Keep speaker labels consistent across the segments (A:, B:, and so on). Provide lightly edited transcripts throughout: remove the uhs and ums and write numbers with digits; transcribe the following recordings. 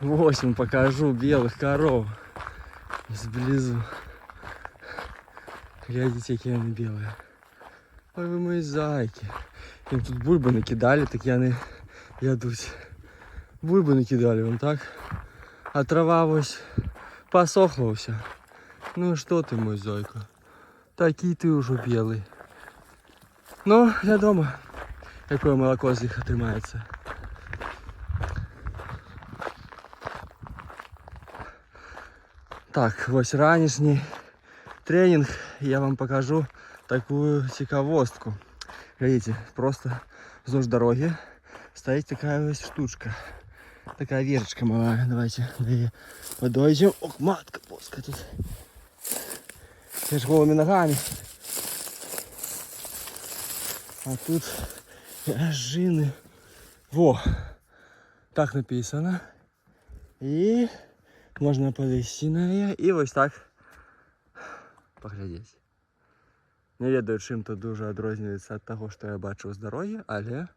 A: Вот вам покажу белых коров сблизу. Глядите, какие они белые. Ой, вы мои зайки. Им тут бульбы накидали, так яны ядуть. Бульбы накидали вон так. А трава вось посохла вся. Ну что ты, мой зайка? Такий ты уже белый. Ну, я дома. Какое молоко з них отримається. Так, ось ранішній тренинг. Я вам покажу такую цікавостку. Видите, просто вздолж дороги стоит такая вот штучка. Такая вешечка малая. Давайте подойдем. Ох, матка плоская тут. Я ж голыми ногами. А тут ожины. Во! Так написано. И можно повести на неї. І ось так поглядеть. Не ведаю, чим тут дуже відрізняється від того, що я бачив з дороги, але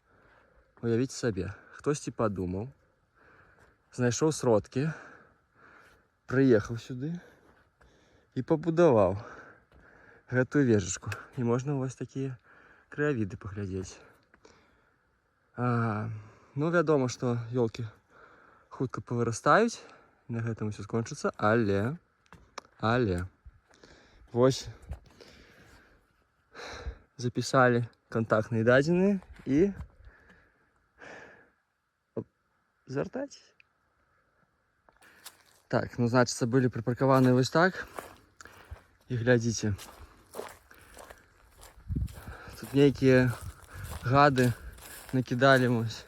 A: уявіть собі, хтось подумав, знайшов сродки, приїхав сюди і побудував эту вежечку. І можна ось такі краєвиди поглядеть. Ну, відомо, що елки хутко повиростають, на гэтым все скончыцца, але вось записали контактные дадзеныя и звяртайтесь. Так, ну, значит, были припаркованы вот так. И глядите, тут некие гады накидали ось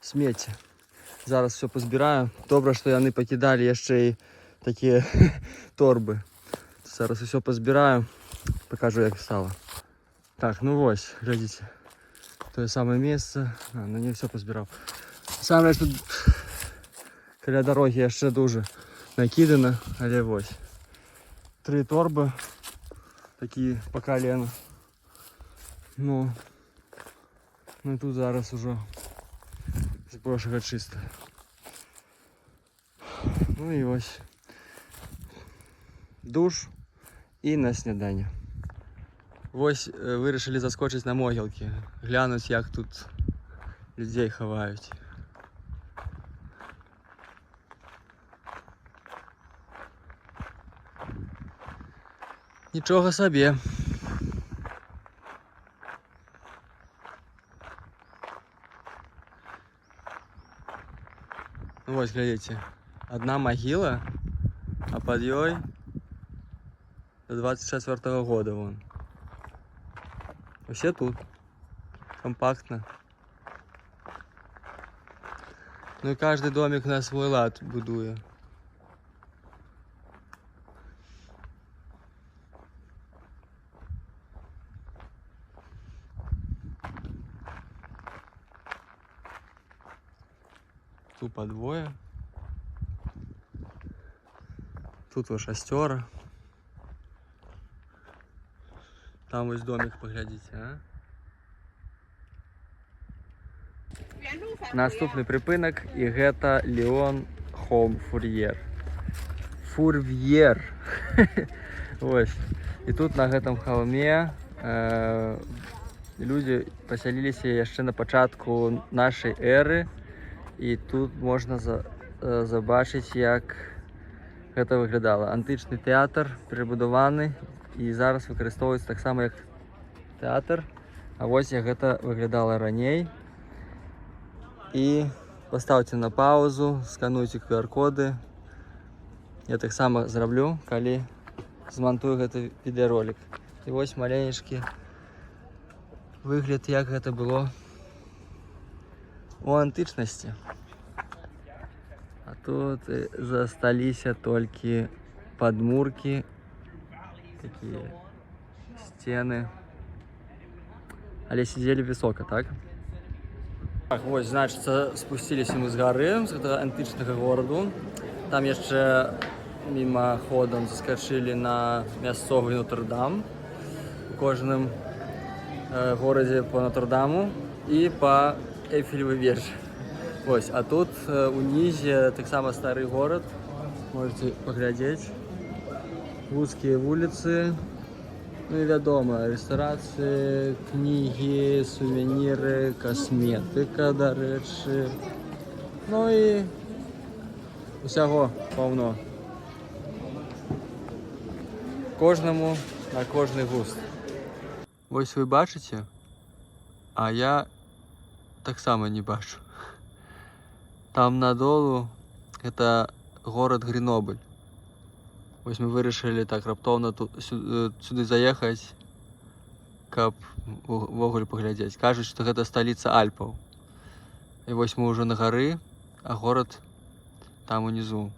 A: смеtti. Зараз все позбираю. Добре, що вони покидали ще й такі торби. Зараз все позбираю, покажу, як стало. Так, ну ось, глядите. То саме місце. Ну не все позбирав. Саме тут біля дороги ще дуже накидано, але ось. 3 торби, такі по колено. Ну і тут зараз уже зброшуга чисто. Ну і ось душ і на снідання. Ось вирішили заскочити на могилки, глянуть, як тут людей ховають. Нічого собі. Вот, глядите, одна могила, а под ёй до 24-го года вон. Все тут, компактно. Ну и каждый домик на свой лад будує. Тут по двое. Тут вот 6. Там ось домик, поглядите, а? Наступний припинок, і гэта Леон Home Fourvière. Fourvière. Ось. І тут на гэтым холме люди пасяліліся яшчэ на пачатку нашай эры. І тут можна забачыць, як гэта выглядала. Антычны тэатр перабудаваны і зараз выкарыстоўваецца таксама як тэатр. А вось як гэта выглядала раней. І паставьте на паузу, скануйте QR-коды. Я таксама зраблю, калі змантую гэты відеоролик. І вось маленечкі выгляд, як гэта было у антычнасці. А тут засталіся толькі падмуркі, такія сцены. Але сидзелі высока, так? Так, вот, значит, спустились мы с горы, с этого античного города. Там еще мимоходом заскочили на мясцовый Нотр-Дам. В каждом городе по Нотр-Даму и по Эйфелевой веже. Ось, а тут унізе таксама стары горад. Можете паглядзець. Вузкія вуліцы. Ну і вядома, рэстарацыі, кнігі, сувеніры, касметыка, дарэчы. Ну і усяго паўно. Кожнаму на кожны густ. Вось вы бачыце, а я таксама не бачу. Там надолу это горад Гренобль. Вось мы вырашылі так раптоўна сюды заехаць, каб увогуле паглядзець. Кажуць, што гэта сталіца Альпаў. І вось мы ўжо на гары, а горад там унізу.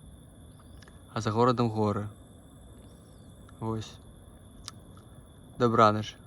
A: А за горадам горы. Вось. Добраніч.